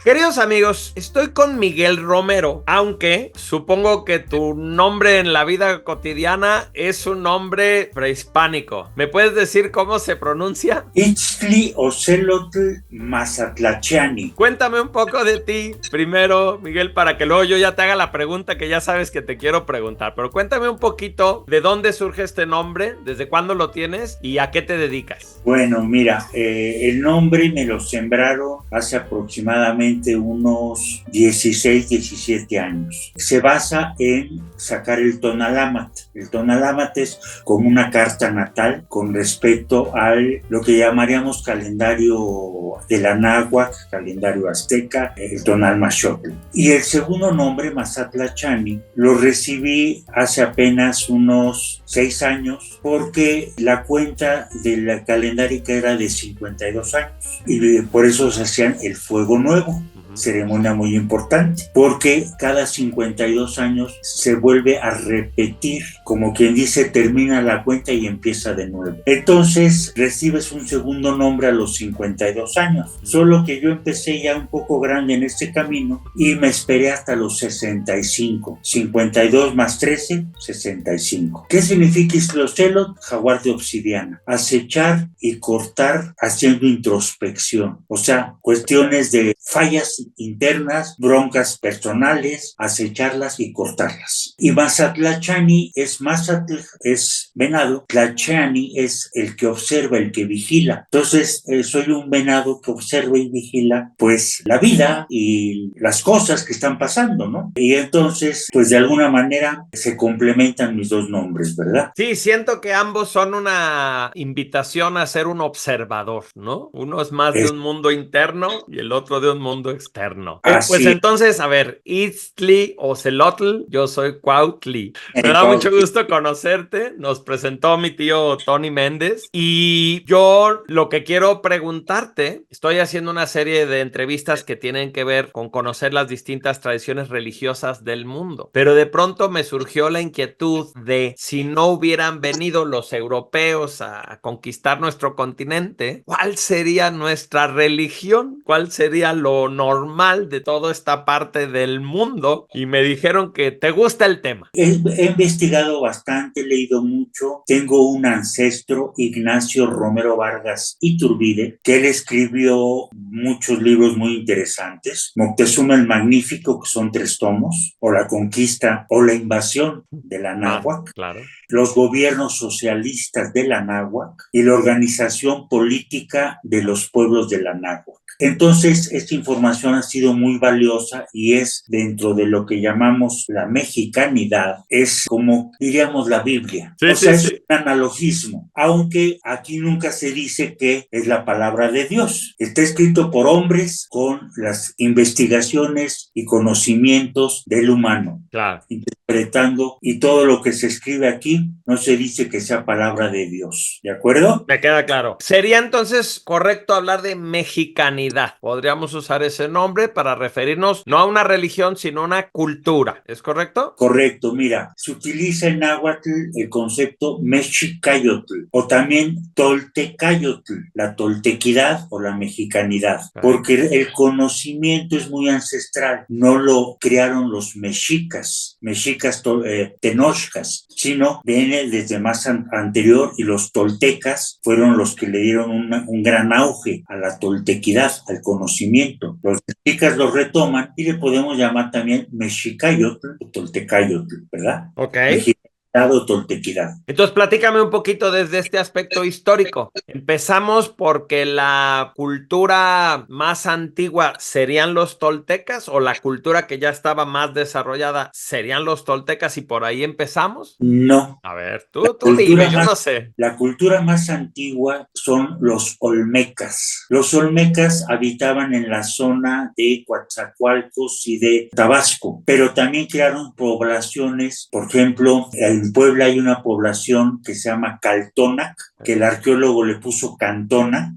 Queridos amigos, estoy con Miguel Romero, aunque supongo que tu nombre en la vida cotidiana es un nombre prehispánico. ¿Me puedes decir cómo se pronuncia? Itztli Ocelotl Mazatlachiani. Cuéntame un poco de ti primero, Miguel, para que luego yo ya te haga la pregunta que ya sabes que te quiero preguntar. Pero cuéntame un poquito de dónde surge este nombre, desde cuándo lo tienes y a qué te dedicas. Bueno, mira, el nombre me lo sembraron hace aproximadamente unos 16, 17 años. Se basa en sacar el Tonalámatl. El Tonalámatl es como una carta natal con respecto al lo que llamaríamos calendario de la náhuatl, calendario azteca, el Tonalmaxochtl. Y el segundo nombre, Mazatlachani, lo recibí hace apenas unos 6 años porque la cuenta de la calendárica era de 52 años y por eso se hacían el Fuego Nuevo. Ceremonia muy importante, porque cada 52 años se vuelve a repetir, como quien dice, termina la cuenta y empieza de nuevo. Entonces recibes un segundo nombre a los 52 años, solo que yo empecé ya un poco grande en este camino y me esperé hasta los 65, 52 más 13, 65. ¿Qué significa Itztli-Ocelotl? Jaguar de obsidiana, acechar y cortar haciendo introspección, o sea, cuestiones de fallas internas, broncas personales, acecharlas y cortarlas. Y Mazatlachani es Mazatl, es venado, Tlachani es el que observa, el que vigila. Entonces, soy un venado que observa y vigila, pues, la vida y las cosas que están pasando, ¿no? Y entonces, pues, de alguna manera se complementan mis dos nombres, ¿verdad? Sí, siento que ambos son una invitación a ser un observador, ¿no? Uno es más de un mundo interno y el otro de un mundo externo. Pues Así entonces, a ver, Itztli-Ocelotl, yo soy Cuautli. Me da mucho Cuautli. gusto conocerte. Nos presentó mi tío Tony Méndez y yo lo que quiero preguntarte, estoy haciendo una serie de entrevistas que tienen que ver con conocer las distintas tradiciones religiosas del mundo, pero de pronto me surgió la inquietud de si no hubieran venido los europeos a conquistar nuestro continente, ¿cuál sería nuestra religión? ¿Cuál sería lo normal de toda esta parte del mundo? Y me dijeron que te gusta el tema. He investigado bastante, he leído mucho. Tengo un ancestro, Ignacio Romero Vargas Iturbide, que él escribió muchos libros muy interesantes. Moctezuma el Magnífico, que son 3 tomos, o La Conquista o la Invasión de la náhuatl. Claro. Los gobiernos socialistas de la náhuatl y la organización política de los pueblos de la náhuatl. Entonces, esta información ha sido muy valiosa y es dentro de lo que llamamos la mexicanidad, es como diríamos la Biblia. Sí, o sea, sí. es un analogismo, aunque aquí nunca se dice que es la palabra de Dios. Está escrito por hombres con las investigaciones y conocimientos del humano. Claro. Interpretando, y todo lo que se escribe aquí no se dice que sea palabra de Dios, ¿de acuerdo? Me queda claro. Sería entonces correcto hablar de mexicanidad. Podríamos usar ese nombre para referirnos no a una religión, sino a una cultura. ¿Es correcto? Correcto, mira, se utiliza en náhuatl el concepto mexicayotl o también toltecayotl, la toltequidad o la mexicanidad, porque el conocimiento es muy ancestral, no lo crearon los mexicas tenochcas, sino viene desde más anterior, y los toltecas fueron los que le dieron un gran auge a la toltequidad, al conocimiento. Los mexicas lo retoman y le podemos llamar también mexicayotl o toltecayotl, ¿verdad? Ok. O toltequidad. Entonces, platícame un poquito desde este aspecto histórico. Empezamos porque la cultura más antigua serían los toltecas, o la cultura que ya estaba más desarrollada serían los toltecas y por ahí empezamos. No. A ver, tú dime, yo no sé. La cultura más antigua son los olmecas. Los olmecas habitaban en la zona de Coatzacoalcos y de Tabasco, pero también crearon poblaciones. Por ejemplo, en Puebla hay una población que se llama Caltonac, que el arqueólogo le puso Cantona,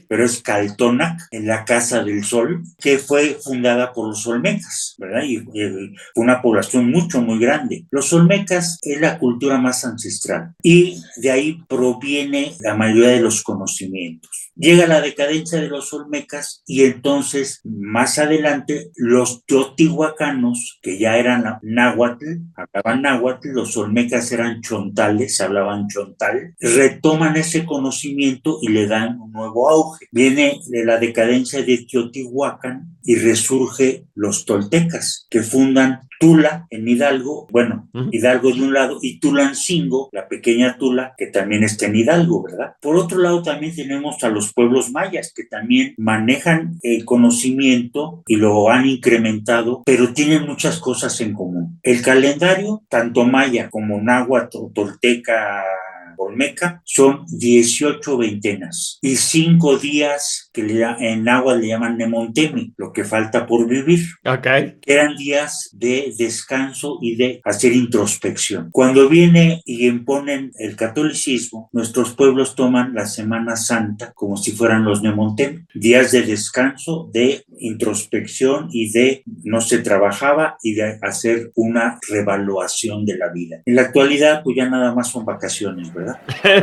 pero es Caltonac, en la Casa del Sol, que fue fundada por los olmecas, ¿verdad? Y fue una población muy grande. Los olmecas es la cultura más ancestral y de ahí proviene la mayoría de los conocimientos. Llega la decadencia de los olmecas y entonces más adelante los teotihuacanos, que ya eran náhuatl, hablaban náhuatl, los olmecas eran chontales, hablaban chontal, retoman ese conocimiento y le dan un nuevo auge. Viene de la decadencia de Teotihuacán y resurge los toltecas, que fundan Tula en Hidalgo, bueno, Hidalgo de un lado, y Tulancingo, la pequeña Tula, que también está en Hidalgo, ¿verdad? Por otro lado, también tenemos a los pueblos mayas, que también manejan el conocimiento y lo han incrementado, pero tienen muchas cosas en común. El calendario, tanto maya como náhuatl o tolteca, olmeca, son 18 veintenas y 5 días que en agua le llaman Nemontemi, lo que falta por vivir. Okay. Eran días de descanso y de hacer introspección. Cuando viene y imponen el catolicismo, nuestros pueblos toman la Semana Santa como si fueran los Nemontemi, días de descanso, de introspección y de no se trabajaba y de hacer una revaluación de la vida. En la actualidad, pues ya nada más son vacaciones, ¿verdad?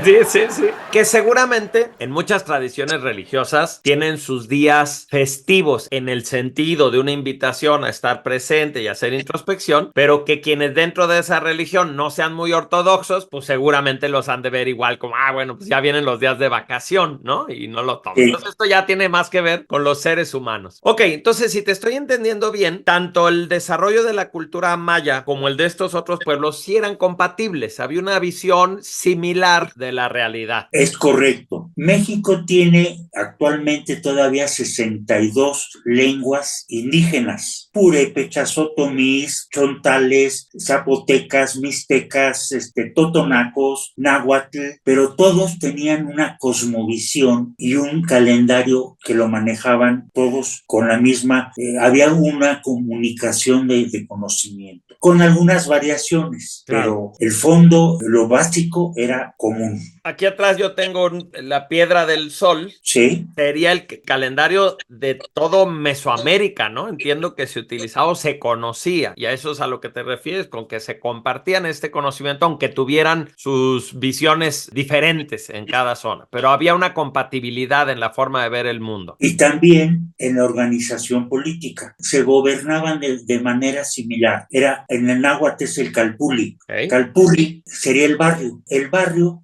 Sí, sí, sí. Que seguramente en muchas tradiciones religiosas tienen sus días festivos en el sentido de una invitación a estar presente y hacer introspección, pero que quienes dentro de esa religión no sean muy ortodoxos, pues seguramente los han de ver igual como, bueno, pues ya vienen los días de vacación, ¿no? Y no lo toman. Sí. Entonces esto ya tiene más que ver con los seres humanos. Ok, entonces si te estoy entendiendo bien, tanto el desarrollo de la cultura maya como el de estos otros pueblos sí eran compatibles. Había una visión similar de la realidad. Es correcto. México tiene actualmente todavía 62 lenguas indígenas: purépechas, otomís, chontales, zapotecas, mixtecas, totonacos, náhuatl, pero todos tenían una cosmovisión y un calendario que lo manejaban todos con la misma, había una comunicación de conocimiento, con algunas variaciones, claro. Pero el fondo, lo básico era común. Aquí atrás yo tengo la piedra del sol. Sí. Sería el calendario de todo Mesoamérica, ¿no? Entiendo que se utilizaba o se conocía. Y a eso es a lo que te refieres, con que se compartían este conocimiento, aunque tuvieran sus visiones diferentes en cada zona. Pero había una compatibilidad en la forma de ver el mundo. Y también en la organización política. Se gobernaban de manera similar. En el náhuatl es el calpulli. Okay. Calpulli sería el barrio.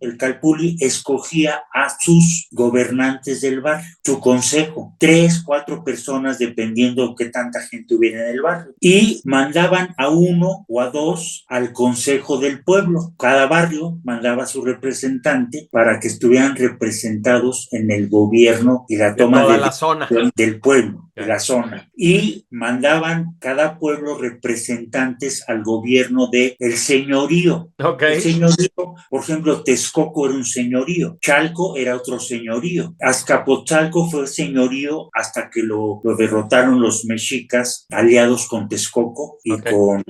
El calpulli escogía a sus gobernantes del barrio, su consejo, 3, 4 personas dependiendo qué tanta gente hubiera en el barrio, y mandaban a 1 o a 2 al consejo del pueblo. Cada barrio mandaba a su representante para que estuvieran representados en el gobierno y la toma de la zona del pueblo, de la zona, y mandaban cada pueblo representantes al gobierno del señorío. Okay. El señorío, por ejemplo, Texcoco era un señorío, Chalco era otro señorío, Azcapotzalco fue señorío hasta que lo derrotaron los mexicas aliados con Texcoco y con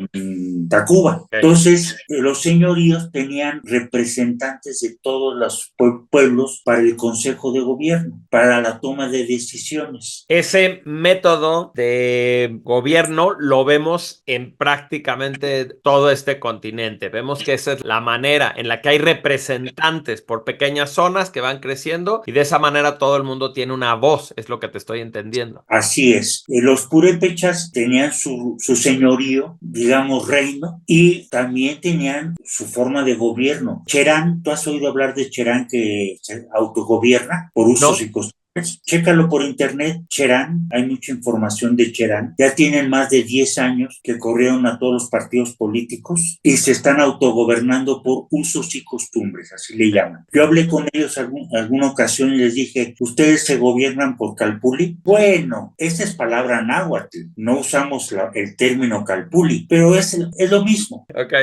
Tacuba. Okay. Entonces, los señoríos tenían representantes de todos los pueblos para el consejo de gobierno, para la toma de decisiones. Ese método de gobierno lo vemos en prácticamente todo este continente. Vemos que esa es la manera en la que hay representantes por pequeñas zonas que van creciendo y de esa manera todo el mundo tiene una voz, es lo que te estoy entendiendo. Así es. Los purépechas tenían su señorío, digamos reino, y también tenían su forma de gobierno. Cherán, ¿tú has oído hablar de Cherán que se autogobierna por usos y costumbres? Chécalo por internet, Cherán, hay mucha información de Cherán. Ya tienen más de 10 años que corrieron a todos los partidos políticos y se están autogobernando por usos y costumbres, así le llaman. Yo hablé con ellos alguna ocasión y les dije, ¿ustedes se gobiernan por calpulli? Bueno, esa es palabra náhuatl, no usamos el término calpulli, pero es lo mismo. Ok.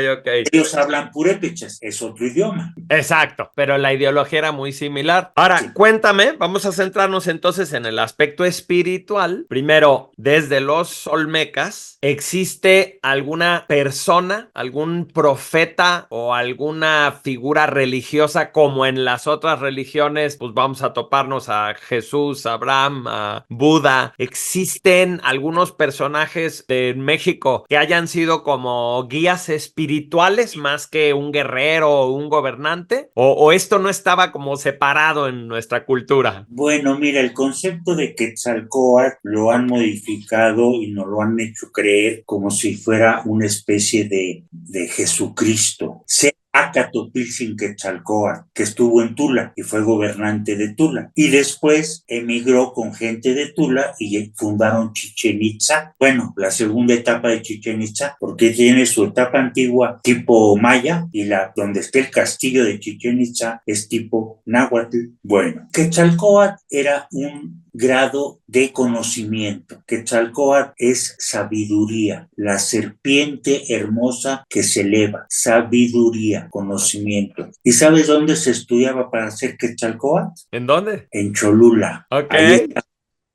Ellos hablan purépechas, es otro idioma. Exacto, pero la ideología era muy similar. Ahora, sí. Cuéntame, vamos a centrarnos entonces en el aspecto espiritual. Primero, desde los olmecas, ¿existe alguna persona, algún profeta o alguna figura religiosa como en las otras religiones? Pues vamos a toparnos a Jesús, a Abraham, a Buda. ¿Existen algunos personajes de México que hayan sido como guías espirituales más que un guerrero o un gobernante? ¿O esto no estaba como separado en nuestra cultura? Bueno, Bueno, mira, el concepto de Quetzalcóatl lo han modificado y nos lo han hecho creer como si fuera una especie de Jesucristo. Acatopilsin Quetzalcóatl, que estuvo en Tula y fue gobernante de Tula. Y después emigró con gente de Tula y fundaron Chichén Itzá. Bueno, la segunda etapa de Chichén Itzá, porque tiene su etapa antigua tipo maya y donde está el castillo de Chichén Itzá es tipo náhuatl. Bueno, Quetzalcóatl era un grado de conocimiento. Quetzalcóatl es sabiduría, la serpiente hermosa que se eleva, sabiduría, conocimiento. ¿Y sabes dónde se estudiaba para hacer Quetzalcóatl? ¿En dónde? En Cholula. Ok. Ahí está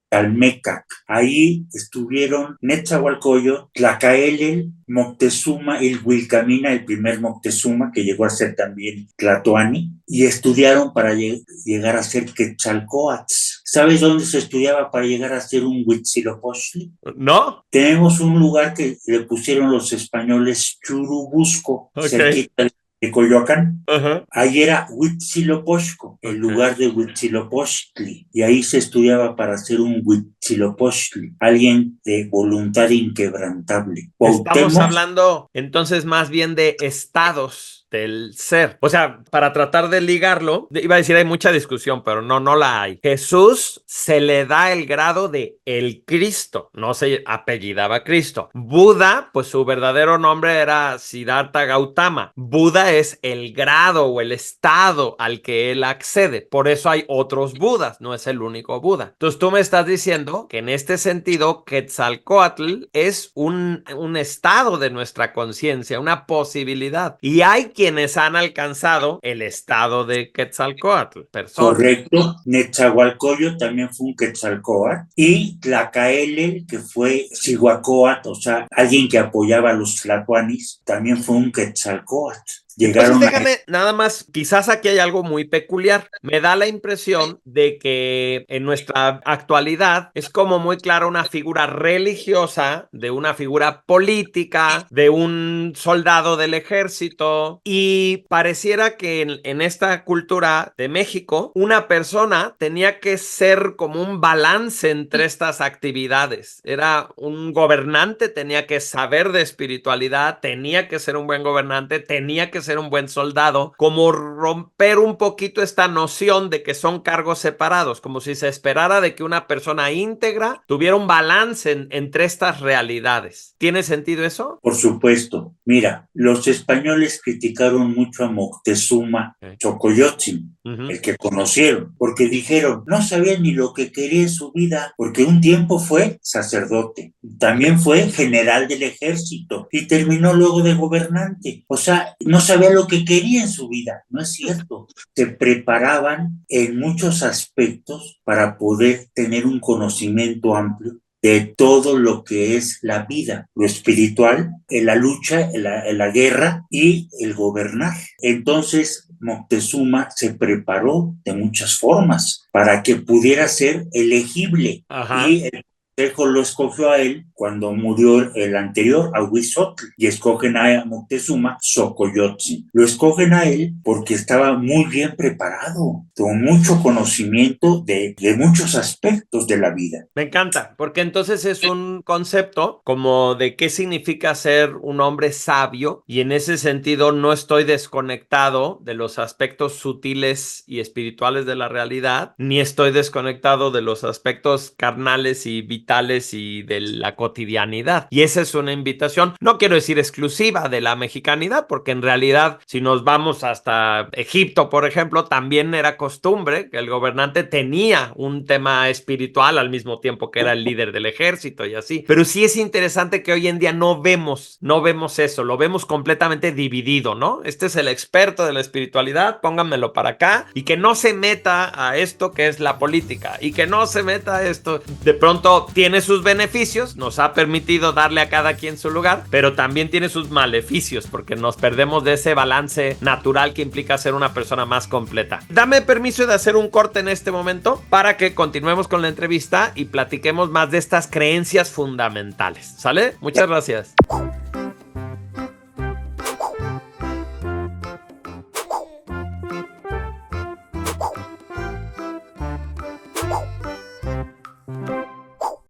Calmecac. Ahí estuvieron Netzahualcoyotl, Tlacaelel, Moctezuma, Ilhuilcamina, el primer Moctezuma, que llegó a ser también Tlatoani, y estudiaron para llegar a ser Quetzalcóatl. ¿Sabes dónde se estudiaba para llegar a ser un Huitzilopochtli? ¿No? Tenemos un lugar que le pusieron los españoles Churubusco, cerquita de Coyoacán. Ahí era Huitzilopochtli, el lugar de Huitzilopochtli, y ahí se estudiaba para ser un Huitzilopochtli, alguien de voluntad inquebrantable. Estamos hablando entonces más bien de estados del ser. O sea, para tratar de ligarlo, iba a decir hay mucha discusión, pero no la hay. Jesús se le da el grado de el Cristo, no se apellidaba Cristo. Buda, pues su verdadero nombre era Siddhartha Gautama. Buda es el grado o el estado al que él accede. Por eso hay otros Budas, no es el único Buda. Entonces tú me estás diciendo que en este sentido Quetzalcóatl es un estado de nuestra conciencia, una posibilidad. Y hay quienes han alcanzado el estado de Quetzalcóatl. Correcto. Netzahualcoyotl también fue un Quetzalcóatl. Y Tlacaelel, que fue Cihuacóatl, o sea, alguien que apoyaba a los tlatoanis, también fue un Quetzalcóatl. Entonces déjame, nada más, quizás aquí hay algo muy peculiar. Me da la impresión de que en nuestra actualidad es como muy clara una figura religiosa, de una figura política, de un soldado del ejército, y pareciera que en esta cultura de México, una persona tenía que ser como un balance entre estas actividades. Era un gobernante, tenía que saber de espiritualidad, tenía que ser un buen gobernante, tenía que ser un buen soldado, como romper un poquito esta noción de que son cargos separados, como si se esperara de que una persona íntegra tuviera un balance entre estas realidades. ¿Tiene sentido eso? Por supuesto. Mira, los españoles criticaron mucho a Moctezuma Xocoyotzin, el que conocieron, porque dijeron, no sabía ni lo que quería en su vida, porque un tiempo fue sacerdote, también fue general del ejército y terminó luego de gobernante. O sea, no sabía lo que quería en su vida. No es cierto. Se preparaban en muchos aspectos para poder tener un conocimiento amplio de todo lo que es la vida, lo espiritual, en la lucha, en la guerra y el gobernar. Entonces, Moctezuma se preparó de muchas formas para que pudiera ser elegible. Y el consejo lo escogió a él cuando murió el anterior, a Huizotl, y escogen a Moctezuma Xocoyotzin. Lo escogen a él porque estaba muy bien preparado, con mucho conocimiento de muchos aspectos de la vida. Me encanta, porque entonces es un concepto como de qué significa ser un hombre sabio, y en ese sentido no estoy desconectado de los aspectos sutiles y espirituales de la realidad, ni estoy desconectado de los aspectos carnales y vitales y de la cotidianidad. Y esa es una invitación, no quiero decir exclusiva de la mexicanidad, porque en realidad si nos vamos hasta Egipto, por ejemplo, también era costumbre que el gobernante tenía un tema espiritual al mismo tiempo que era el líder del ejército y así. Pero sí es interesante que hoy en día no vemos eso, lo vemos completamente dividido, ¿no? Este es el experto de la espiritualidad, pónganmelo para acá, y que no se meta a esto que es la política, y que no se meta a esto. De pronto tiene sus beneficios, nos ha permitido darle a cada quien su lugar, pero también tiene sus maleficios, porque nos perdemos de ese balance natural que implica ser una persona más completa. Dame permiso de hacer un corte en este momento para que continuemos con la entrevista y platiquemos más de estas creencias fundamentales, ¿sale? Muchas gracias.